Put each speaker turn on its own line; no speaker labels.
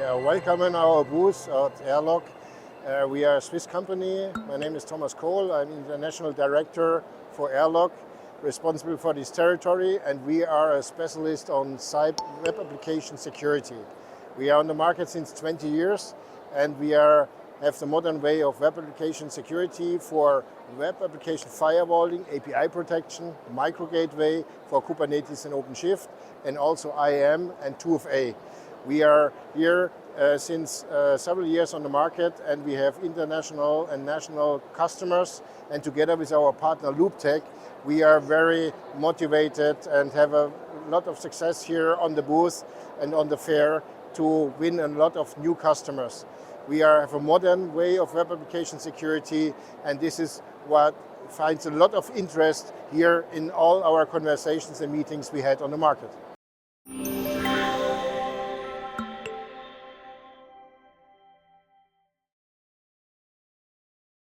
Welcome in our booth at AIRLOCK. We are a Swiss company. My name is Thomas Kohl. I'm International Director for AIRLOCK, responsible for this territory, and we are a specialist on web application security. We are on the market since 20 years, and we have the modern way of web application security for web application firewalling, API protection, micro gateway for Kubernetes and OpenShift, and also IAM and 2FA. We are here since several years on the market, and we have international and national customers, and together with our partner Looptech, we are very motivated and have a lot of success here on the booth and on the fair to win a lot of new customers. We have a modern way of web application security, and this is what finds a lot of interest here in all our conversations and meetings we had on the market.